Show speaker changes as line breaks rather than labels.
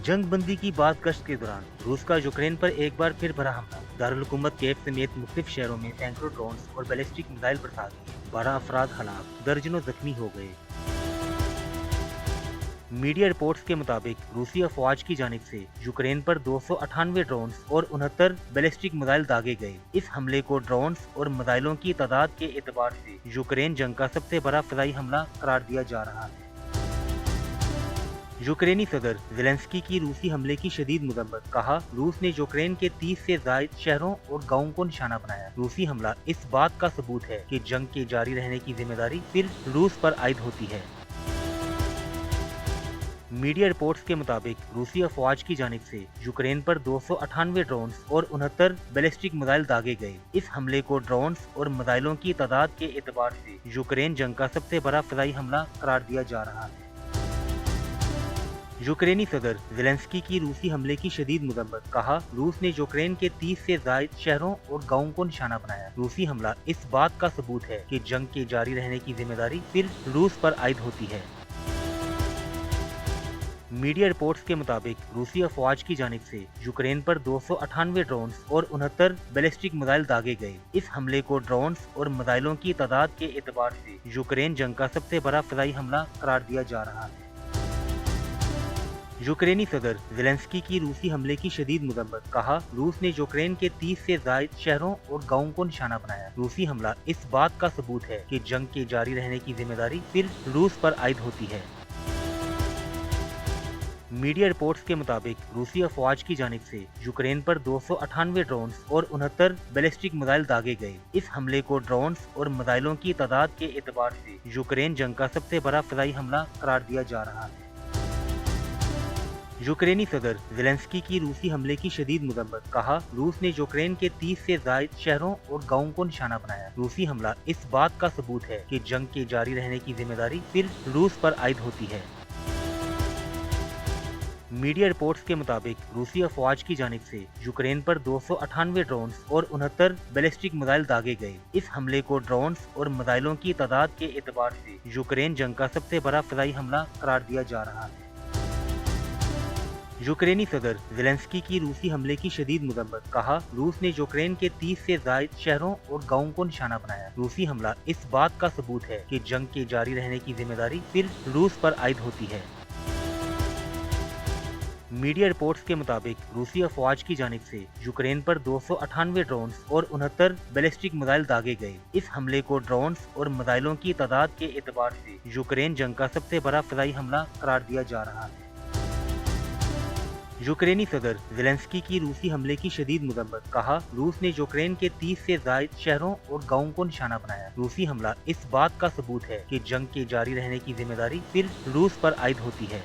जंग बंदी की बात गश्त के दौरान रूस का यूक्रेन पर एक बार फिर बड़ा हमला। दारुल हुकूमत कीव समेत मुख्तलिफ शहरों में सैकड़ों ड्रोन्स और बैलिस्टिक मिसाइल बरसा दिए। 12 अफराद हलाक, दर्जनों जख्मी हो गए। मीडिया रिपोर्ट्स के मुताबिक रूसी अफवाज की जानिब से यूक्रेन पर 298 ड्रोन्स और 69 बैलिस्टिक मिसाइल दागे गए। इस हमले को ड्रोन्स और मिसाइलों की तादाद के एतबार से यूक्रेन जंग का सबसे बड़ा फजाई हमला करार दिया जा रहा है। यूक्रेनी सदर ज़ेलेंस्की की रूसी हमले की शदीद मजम्मत। कहा, रूस ने यूक्रेन के 30 से ज्यादा शहरों और गांवों को निशाना बनाया। रूसी हमला इस बात का सबूत है कि जंग के जारी रहने की जिम्मेदारी सिर्फ रूस पर आयद होती है। मीडिया रिपोर्ट्स के मुताबिक रूसी अफवाज की जानिब से यूक्रेन पर 298 ड्रोन्स और 69 बैलिस्टिक मिसाइल दागे गए। इस हमले को ड्रोन्स और मिसाइलों की तादाद के एतबार से यूक्रेन जंग का सबसे बड़ा फजाई हमला करार दिया जा रहा है। यूक्रेनी सदर ज़ेलेंस्की की रूसी हमले की शदीद मजम्मत। कहा, रूस ने यूक्रेन के 30 से ज्यादा शहरों और गांवों को निशाना बनाया। रूसी हमला इस बात का सबूत है कि जंग के जारी रहने की जिम्मेदारी सिर्फ रूस पर आयद होती है। मीडिया रिपोर्ट्स के मुताबिक रूसी अफवाज की जानिब से यूक्रेन पर 298 ड्रोन्स और 69 बैलिस्टिक मिसाइल दागे गए। इस हमले को ड्रोन्स और मिसाइलों की तादाद के एतबार से यूक्रेन जंग का सबसे बड़ा फजाई हमला करार दिया जा रहा है। यूक्रेनी सदर ज़ेलेंस्की की रूसी हमले की शदीद मजम्मत। कहा, रूस ने यूक्रेन के 30 से ज्यादा शहरों और गांवों को निशाना बनाया। रूसी हमला इस बात का सबूत है कि जंग के जारी रहने की जिम्मेदारी सिर्फ रूस पर आयद होती है। मीडिया रिपोर्ट्स के मुताबिक रूसी अफवाज की जानिब से यूक्रेन पर 298 ड्रोन्स और 69 बैलिस्टिक मिसाइल दागे गए। इस हमले को ड्रोन्स और मिसाइलों की तादाद के एतबार से यूक्रेन जंग का सबसे बड़ा फजाई हमला करार दिया जा रहा है। यूक्रेनी सदर ज़ेलेंस्की की रूसी हमले की शदीद मजम्मत। कहा, रूस ने यूक्रेन के 30 से ज्यादा शहरों और गांवों को निशाना बनाया। रूसी हमला इस बात का सबूत है कि जंग के जारी रहने की जिम्मेदारी सिर्फ रूस पर आयद होती है। मीडिया रिपोर्ट्स के मुताबिक रूसी अफवाज की जानिब से यूक्रेन पर 298 ड्रोन्स और 69 बैलिस्टिक मिसाइल दागे गए। इस हमले को ड्रोन्स और मिसाइलों की तादाद के एतबार से यूक्रेन जंग का सबसे बड़ा फजाई हमला करार दिया जा रहा है। यूक्रेनी सदर ज़ेलेंस्की की रूसी हमले की शदीद मजम्मत। कहा, रूस ने यूक्रेन के 30 से ज्यादा शहरों और गांवों को निशाना बनाया। रूसी हमला इस बात का सबूत है कि जंग के जारी रहने की जिम्मेदारी सिर्फ रूस पर आयद होती है। मीडिया रिपोर्ट्स के मुताबिक रूसी अफवाज की जानिब से यूक्रेन पर 298 ड्रोन्स और 69 बैलिस्टिक मिसाइल दागे गए। इस हमले को ड्रोन्स और मिसाइलों की तादाद के एतबार से यूक्रेन जंग का सबसे बड़ा फजाई हमला करार दिया जा रहा है। यूक्रेनी सदर ज़ेलेंस्की की रूसी हमले की शदीद मजम्मत। कहा, रूस ने यूक्रेन के 30 से ज्यादा शहरों और गांवों को निशाना बनाया। रूसी हमला इस बात का सबूत है कि जंग के जारी रहने की जिम्मेदारी सिर्फ रूस पर आयद होती है।